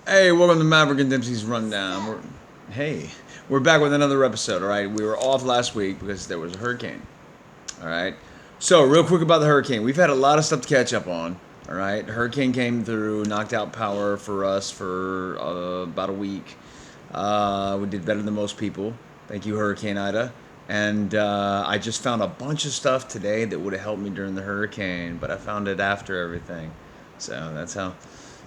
Hey, welcome to Maverick and Dempsey's Rundown. We're back with another episode. All right, we were off last week because there was a hurricane. All right, so real quick about the hurricane, we've had a lot of stuff to catch up on. All right, hurricane came through, knocked out power for us for about a week. We did better than most people. Thank you, Hurricane Ida. And I just found a bunch of stuff today that would have helped me during the hurricane, but I found it after everything. So that's how.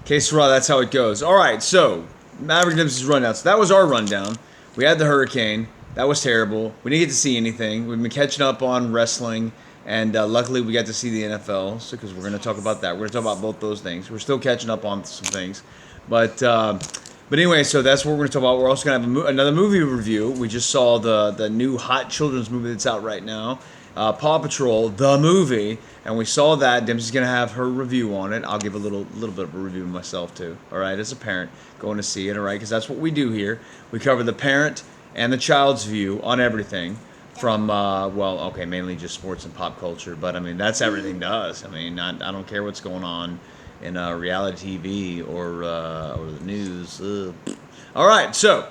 Case Raw, that's how it goes. All right, so Maverick Dempsey's rundown. So that was our rundown. We had the hurricane. That was terrible. We didn't get to see anything. We've been catching up on wrestling, and luckily we got to see the NFL. So because we're going to talk about that, we're going to talk about both those things. We're still catching up on some things, but anyway, so that's what we're going to talk about. We're also going to have another movie review. We just saw the new hot children's movie that's out right now, Paw Patrol, the movie, and we saw that. Dempsey's going to have her review on it. I'll give a little bit of a review myself too. All right, as a parent going to see it. All right, because that's what we do here. We cover the parent and the child's view on everything. From mainly just sports and pop culture, but I mean that's everything to us. I mean, I don't care what's going on in reality TV or the news. All right, so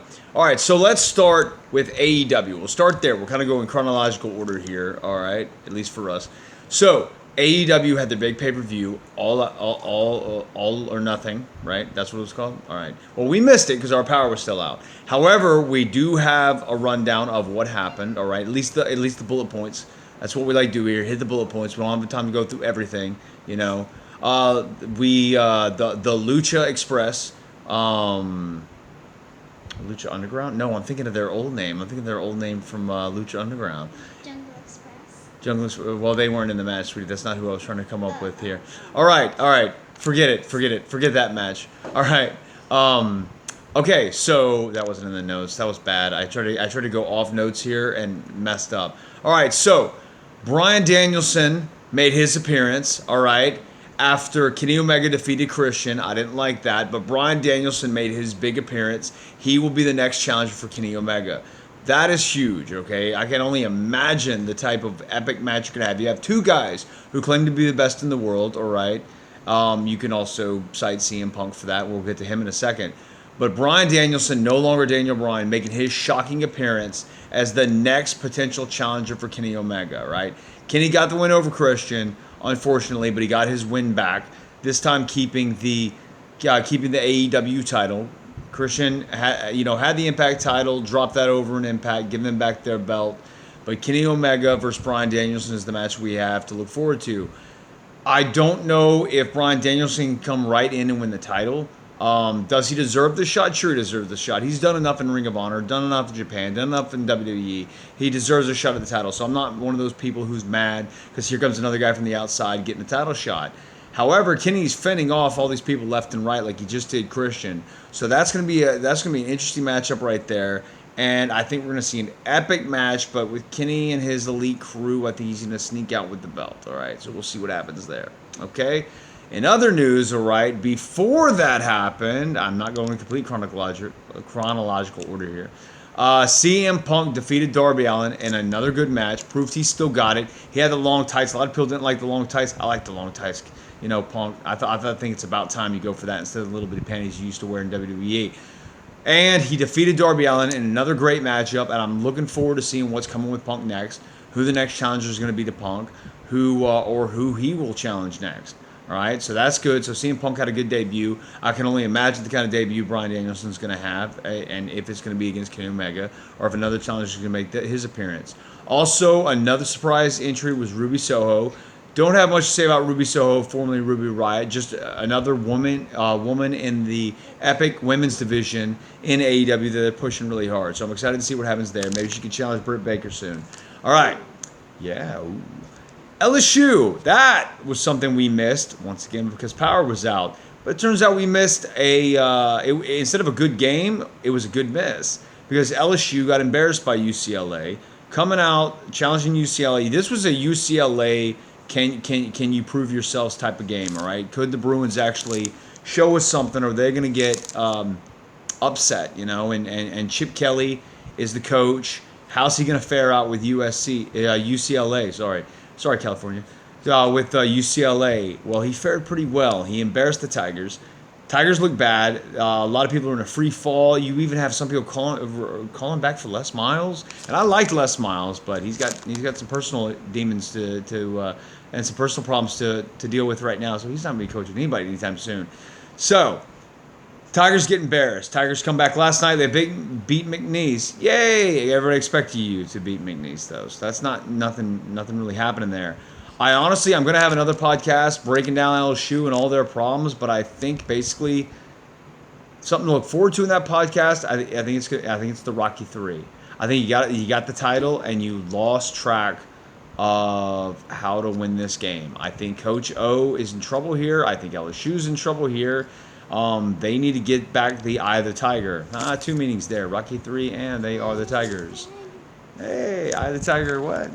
let's start with AEW. We'll start there. We'll kind of go in chronological order here. All right, at least for us. So AEW had their big pay-per-view, all or nothing, right? That's what it was called. All right. Well, we missed it because our power was still out. However, we do have a rundown of what happened. All right, at least the bullet points. That's what we like to do here. Hit the bullet points. We don't have the time to go through everything, you know. The Lucha Express, Lucha Underground. No, I'm thinking of their old name. I'm thinking of their old name from Lucha Underground. Well, they weren't in the match, sweetie. That's not who I was trying to come up with here. All right. Forget it. Forget that match. All right. Okay, so that wasn't in the notes. That was bad. I tried to go off notes here and messed up. All right, so Bryan Danielson made his appearance. All right. After Kenny Omega defeated Christian. I didn't like that, but Bryan Danielson made his big appearance. He will be the next challenger for Kenny Omega. That is huge, okay? I can only imagine the type of epic match you're going to have. You have two guys who claim to be the best in the world, all right? You can also cite CM Punk for that. We'll get to him in a second. But Bryan Danielson, no longer Daniel Bryan, making his shocking appearance as the next potential challenger for Kenny Omega, right? Kenny got the win over Christian, unfortunately, but he got his win back. This time keeping the AEW title. Christian had the Impact title, dropped that over in Impact, give them back their belt. But Kenny Omega versus Bryan Danielson is the match we have to look forward to. I don't know if Bryan Danielson can come right in and win the title. Does he deserve the shot? Sure, he deserves the shot. He's done enough in Ring of Honor, done enough in Japan, done enough in WWE. He deserves a shot at the title. So I'm not one of those people who's mad because here comes another guy from the outside getting the title shot. However, Kenny's fending off all these people left and right like he just did Christian. So that's gonna be an interesting matchup right there. And I think we're gonna see an epic match, but with Kenny and his elite crew, I think he's gonna sneak out with the belt. All right, so we'll see what happens there. Okay. In other news, all right, before that happened, I'm not going in complete chronological order here. CM Punk defeated Darby Allin in another good match. Proved he still got it. He had the long tights. A lot of people didn't like the long tights. I like the long tights. You know, Punk. I think it's about time you go for that instead of the little bitty panties you used to wear in WWE. And he defeated Darby Allin in another great matchup. And I'm looking forward to seeing what's coming with Punk next. Who the next challenger is going to be to Punk. Who he will challenge next. All right, so that's good. So CM Punk had a good debut. I can only imagine the kind of debut Bryan Danielson's going to have, and if it's going to be against Kenny Omega, or if another challenger is going to make his appearance. Also, another surprise entry was Ruby Soho. Don't have much to say about Ruby Soho, formerly Ruby Riott. Just another woman in the epic women's division in AEW that they're pushing really hard. So I'm excited to see what happens there. Maybe she can challenge Britt Baker soon. All right. Yeah. Ooh. LSU, that was something we missed, once again, because power was out. But it turns out we missed instead of a good game, it was a good miss. Because LSU got embarrassed by UCLA, coming out, challenging UCLA. This was a UCLA, can you prove yourselves type of game, all right? Could the Bruins actually show us something, or are they going to get upset, you know? And Chip Kelly is the coach. How's he going to fare out with UCLA, Sorry, California. With UCLA, well, he fared pretty well. He embarrassed the Tigers. Tigers look bad. A lot of people are in a free fall. You even have some people calling back for Les Miles, and I liked Les Miles, but he's got some personal demons and some personal problems to deal with right now. So he's not going to be coaching anybody anytime soon. So Tigers get embarrassed. Tigers come back last night. They beat McNeese. Yay! Everybody expected you to beat McNeese though, so that's nothing really happening there. I'm going to have another podcast breaking down LSU and all their problems, but I think basically something to look forward to in that podcast. I think it's good. I think it's the Rocky 3. I think you got the title and you lost track of how to win this game. I think Coach O is in trouble here. I think LSU's in trouble here. They need to get back the Eye of the Tiger. 2 meanings there. Rocky 3 and they are the Tigers. Hey, Eye of the Tiger, what?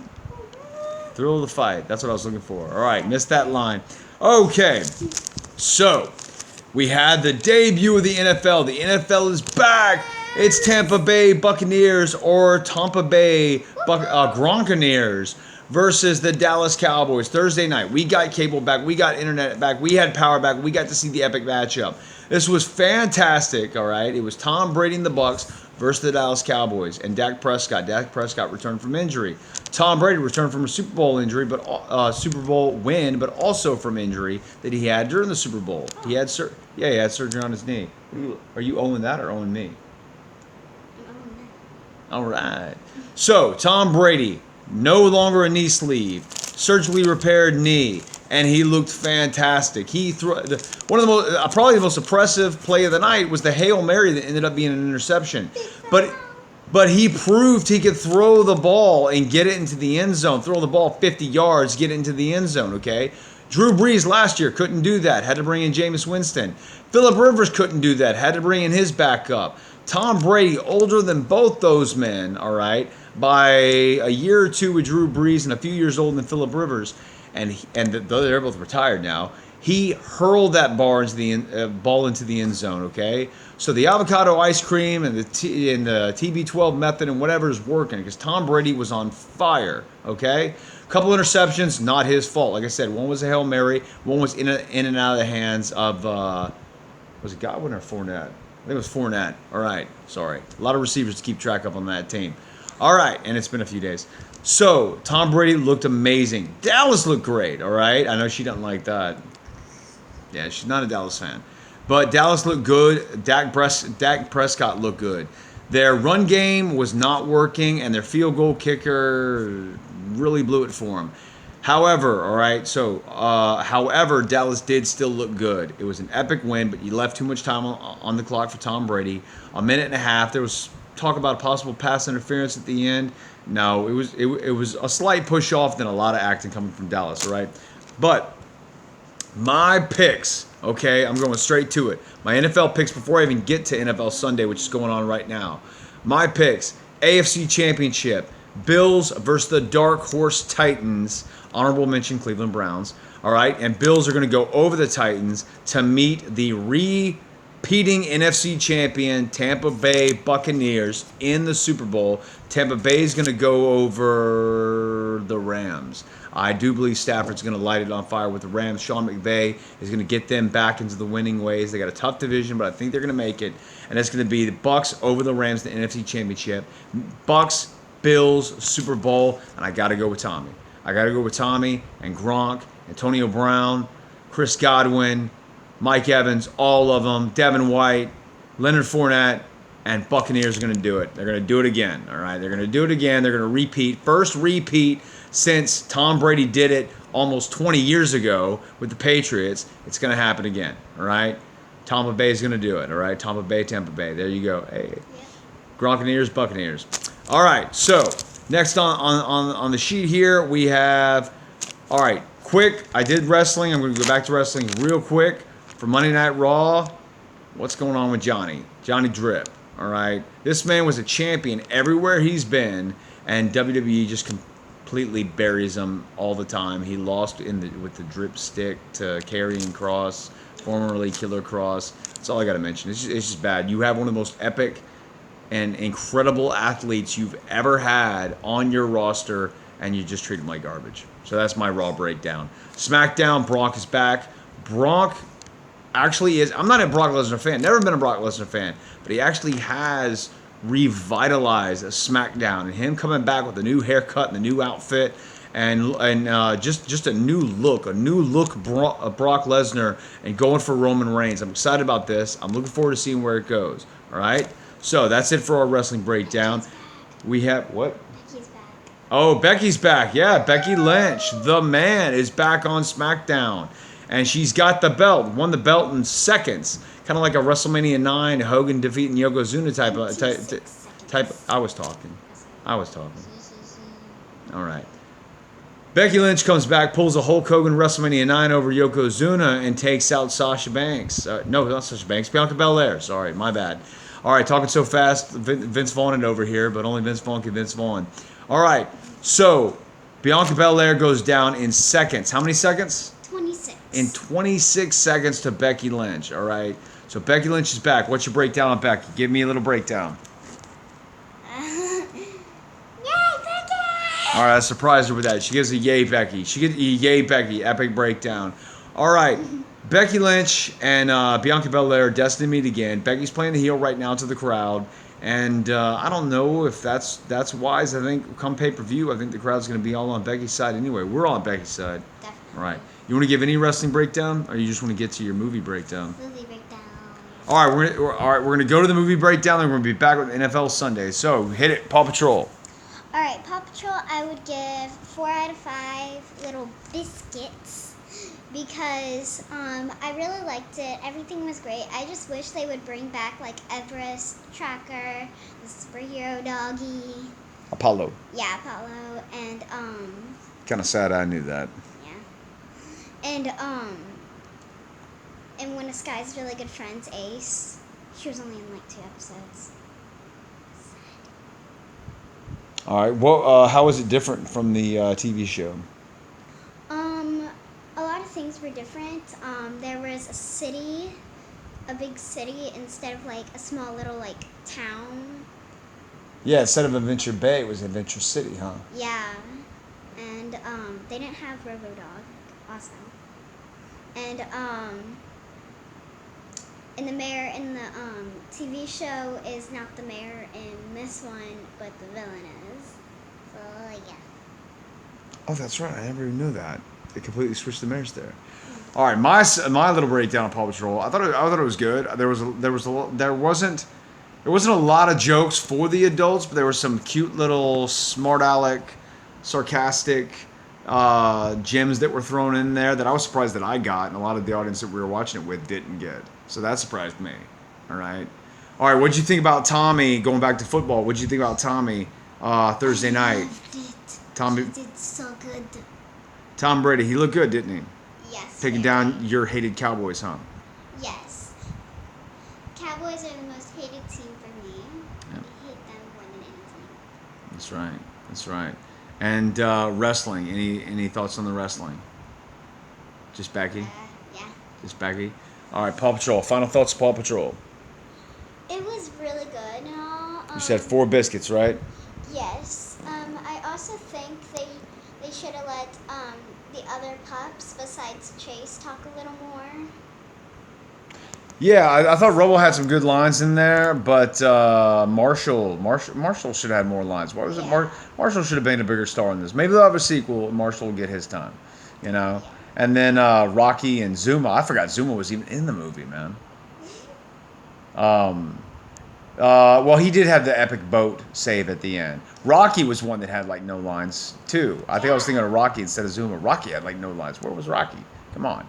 Thrill of the fight. That's what I was looking for. All right, missed that line. Okay, so we had the debut of the NFL. The NFL is back. It's Tampa Bay Buccaneers or Tampa Bay Gronkaneers versus the Dallas Cowboys. Thursday night, we got cable back. We got internet back. We had power back. We got to see the epic matchup. This was fantastic, all right? It was Tom Brady and the Bucs versus the Dallas Cowboys and Dak Prescott. Dak Prescott returned from injury. Tom Brady returned from a Super Bowl injury, Super Bowl win, but also from injury that he had during the Super Bowl. He had surgery on his knee. Are you owing that or owing me? All right. So Tom Brady, no longer a knee sleeve, surgically repaired knee, and he looked fantastic. Probably the most impressive play of the night was the Hail Mary that ended up being an interception, but he proved he could throw the ball and get it into the end zone. Throw the ball 50 yards, get it into the end zone. Okay. Drew Brees last year couldn't do that. Had to bring in Jameis Winston. Phillip Rivers couldn't do that. Had to bring in his backup. Tom Brady, older than both those men, all right, by a year or two with Drew Brees and a few years older than Phillip Rivers, and they're both retired now. He hurled that ball into the end zone. Okay, so the avocado ice cream and the TB12 method and whatever is working because Tom Brady was on fire. Okay, couple interceptions, not his fault. Like I said, one was a Hail Mary, one was in and out of the hands of was it Godwin or Fournette? I think it was Fournette. All right, sorry, a lot of receivers to keep track of on that team. All right, and it's been a few days. So Tom Brady looked amazing. Dallas looked great. All right, I know she doesn't like that. Yeah, she's not a Dallas fan. But Dallas looked good. Dak Prescott looked good. Their run game was not working, and their field goal kicker really blew it for them. However, all right, so, Dallas did still look good. It was an epic win, but you left too much time on the clock for Tom Brady. A minute and a half. There was talk about a possible pass interference at the end. No, it was a slight push off, then a lot of acting coming from Dallas, all right? But my picks, okay, I'm going straight to it. My NFL picks before I even get to NFL Sunday, which is going on right now. My picks, AFC Championship, Bills versus the Dark Horse Titans. Honorable mention, Cleveland Browns. All right, and Bills are going to go over the Titans to meet the repeating NFC champion Tampa Bay Buccaneers in the Super Bowl. Tampa Bay is going to go over the Rams. I do believe Stafford's going to light it on fire with the Rams. Sean McVay is going to get them back into the winning ways. They got a tough division, but I think they're going to make it. And it's going to be the Bucs over the Rams, the NFC Championship. Bucs, Bills, Super Bowl, and I got to go with Tommy. I got to go with Tommy and Gronk, Antonio Brown, Chris Godwin, Mike Evans, all of them, Devin White, Leonard Fournette, and Buccaneers are going to do it. They're going to do it again, all right? They're going to do it again. They're going to repeat. First repeat since Tom Brady did it almost 20 years ago with the Patriots. It's going to happen again, all right? Tampa Bay is going to do it, all right? Tampa Bay. There you go. Hey, Gronkaneers, Buccaneers. All right, so next on the sheet here, we have, all right, quick. I did wrestling. I'm going to go back to wrestling real quick for Monday Night Raw. What's going on with Johnny Drip? All right, this man was a champion everywhere he's been, and WWE just completely buries him all the time. He lost with the drip stick to Karrion Kross, formerly Killer Kross. That's all I got to mention. It's just bad. You have one of the most epic and incredible athletes you've ever had on your roster, and you just treat him like garbage. So that's my Raw breakdown. SmackDown, Brock is back. Brock actually is. I'm not a Brock Lesnar fan. Never been a Brock Lesnar fan, but he actually has revitalized SmackDown, and him coming back with a new haircut and a new outfit. And just a new look Brock Lesnar, and going for Roman Reigns. I'm excited about this. I'm looking forward to seeing where it goes. All right, so that's it for our wrestling breakdown. We have what? Becky's back. Oh, Becky's back. Yeah, Becky Lynch, the man, is back on SmackDown, and she's got the belt. Won the belt in seconds, kind of like a WrestleMania 9 Hogan defeating Yokozuna type. I was talking. All right. Becky Lynch comes back, pulls a Hulk Hogan WrestleMania 9 over Yokozuna, and takes out Sasha Banks. No, not Sasha Banks. Bianca Belair. Sorry, my bad. All right, talking so fast, Vince Vaughn it over here, but only Vince Vaughn can Vince Vaughn. All right, so Bianca Belair goes down in seconds. How many seconds? 26. In 26 seconds to Becky Lynch. All right, so Becky Lynch is back. What's your breakdown on Becky? Give me a little breakdown. All right, I surprised her with that. She gives a yay, Becky. She gives a yay, Becky. Epic breakdown. All right, Becky Lynch and Bianca Belair destined to meet again. Becky's playing the heel right now to the crowd, and I don't know if that's wise. I think come pay-per-view, I think the crowd's going to be all on Becky's side anyway. We're all on Becky's side. Definitely. All right. You want to give any wrestling breakdown, or you just want to get to your movie breakdown? Movie breakdown. All right, we're gonna go to the movie breakdown, and we're gonna be back with NFL Sunday. So hit it, Paw Patrol. All right, Paw Patrol, I would give 4 out of 5 little biscuits because I really liked it. Everything was great. I just wish they would bring back like Everest, Tracker, the superhero doggy. Apollo. Yeah, Apollo, and Kind of sad I knew that. yeah, and one of Sky's really good friends, Ace. She was only in like 2 episodes. All right. Well, how was it different from the TV show? A lot of things were different. There was a big city instead of like a small little like town. Yeah, instead of Adventure Bay, it was Adventure City, huh? Yeah, and they didn't have RoboDog, also, and and the mayor in the TV show is not the mayor in this one, but the villain is. So yeah. Oh, that's right. I never even knew that. They completely switched the mayors there. All right, my little breakdown of Paw Patrol. I thought it was good. There wasn't a lot of jokes for the adults, but there were some cute little smart aleck, sarcastic gems that were thrown in there that I was surprised that I got, and a lot of the audience that we were watching it with didn't get. So that surprised me. All right. What'd you think about Tommy, going back to football? What'd you think about Tommy Thursday night? Loved it. Tommy He did so good. Tom Brady, he looked good, didn't he? Yes. Taking down your hated Cowboys, huh? Yes. Cowboys are the most hated team for me. Yep. I hate them more than anything. That's right. And wrestling, any thoughts on the wrestling? Just Becky? Yeah. Just Becky? All right, Paw Patrol. Final thoughts, Paw Patrol. It was really good. You said 4 biscuits, right? Yes. I also think they should have let the other pups besides Chase talk a little more. Yeah, I thought Robo had some good lines in there, but Marshall should have had more lines. Why was it Marshall should have been a bigger star in this? Maybe they'll have a sequel, and Marshall will get his time, you know. And then Rocky and Zuma. I forgot Zuma was even in the movie, man. Well, he did have the epic boat save at the end. Rocky was one that had like no lines too. I think I was thinking of Rocky instead of Zuma. Rocky had like no lines. Where was Rocky? Come on.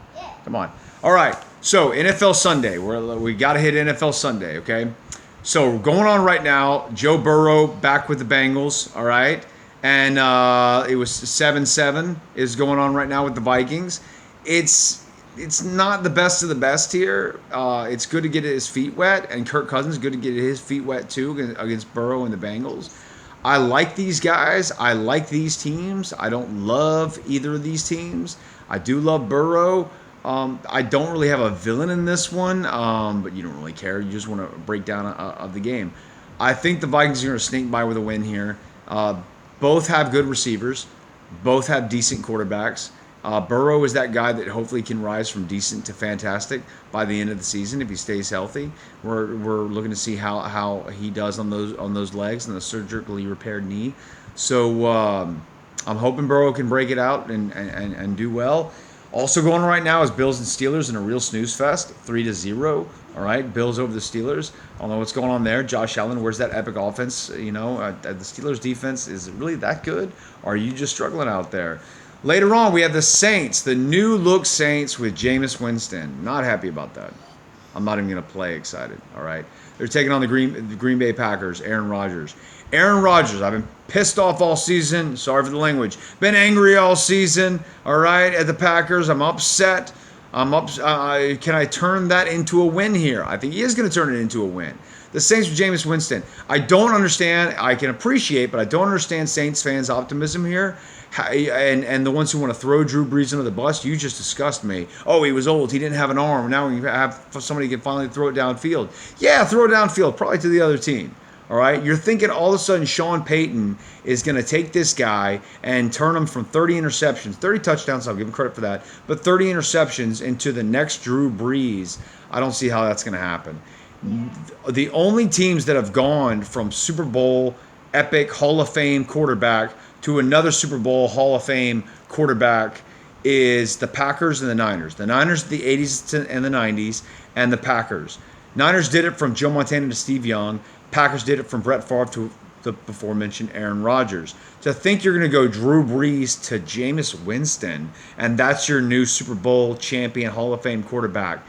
All right. So NFL Sunday. We got to hit NFL Sunday. Okay. So going on right now. Joe Burrow back with the Bengals. All right. And it was 7-7 is going on right now with the Vikings. It's not the best of the best here. It's good to get his feet wet, and Kirk Cousins good to get his feet wet too against Burrow and the Bengals. I like these guys. I like these teams. I don't love either of these teams. I do love Burrow. I don't really have a villain in this one, but you don't really care. You just want to break down of the game. I think the Vikings are going to sneak by with a win here. Both have good receivers. Both have decent quarterbacks. Burrow is that guy that hopefully can rise from decent to fantastic by the end of the season if he stays healthy. We're looking to see how he does on those legs and the surgically repaired knee. So I'm hoping Burrow can break it out and do well. Also going right now is Bills and Steelers in a real snooze fest, 3-0. All right, Bills over the Steelers. I don't know what's going on there. Josh Allen, where's that epic offense? You know, the Steelers defense, is it really that good? Or are you just struggling out there? Later on, we have the Saints, the new look Saints with Jameis Winston. Not happy about that. I'm not even going to play excited, all right? They're taking on the Green Bay Packers, Aaron Rodgers. Aaron Rodgers, I've been pissed off all season. Sorry for the language. Been angry all season, all right, at the Packers. I'm upset. Can I turn that into a win here? I think he is going to turn it into a win. The Saints with Jameis Winston. I don't understand. I can appreciate, but I don't understand Saints fans' optimism here. And the ones who want to throw Drew Brees under the bus, you just disgust me. Oh, he was old. He didn't have an arm. Now we have somebody who can finally throw it downfield. Yeah, throw it downfield, probably to the other team. All right, you're thinking all of a sudden Sean Payton is going to take this guy and turn him from 30 interceptions, 30 touchdowns, I'll give him credit for that, but 30 interceptions into the next Drew Brees. I don't see how that's going to happen. The only teams that have gone from Super Bowl epic Hall of Fame quarterback to another Super Bowl Hall of Fame quarterback is the Packers and the Niners. The Niners, the 80s and the 90s, and the Packers. Niners did it from Joe Montana to Steve Young. Packers did it from Brett Favre to the before-mentioned Aaron Rodgers. To think you're going to go Drew Brees to Jameis Winston, and that's your new Super Bowl champion Hall of Fame quarterback.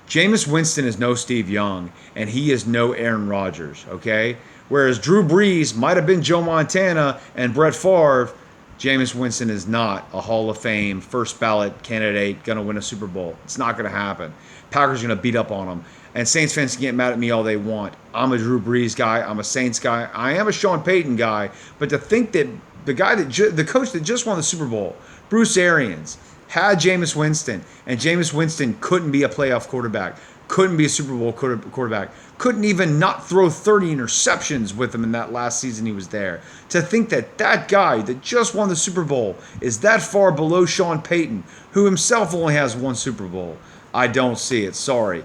Jameis Winston is no Steve Young, and he is no Aaron Rodgers, okay? Whereas Drew Brees might have been Joe Montana and Brett Favre, Jameis Winston is not a Hall of Fame first ballot candidate going to win a Super Bowl. It's not going to happen. Packers are going to beat up on him. And Saints fans can get mad at me all they want. I'm a Drew Brees guy. I'm a Saints guy. I am a Sean Payton guy. But to think that the coach that just won the Super Bowl, Bruce Arians, had Jameis Winston, and Jameis Winston couldn't be a playoff quarterback, couldn't be a Super Bowl quarterback, couldn't even not throw 30 interceptions with him in that last season he was there. To think that that guy that just won the Super Bowl is that far below Sean Payton, who himself only has one Super Bowl, I don't see it. Sorry.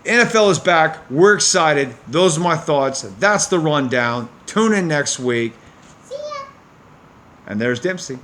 NFL is back. We're excited. Those are my thoughts. That's the rundown. Tune in next week. See ya. And there's Dempsey.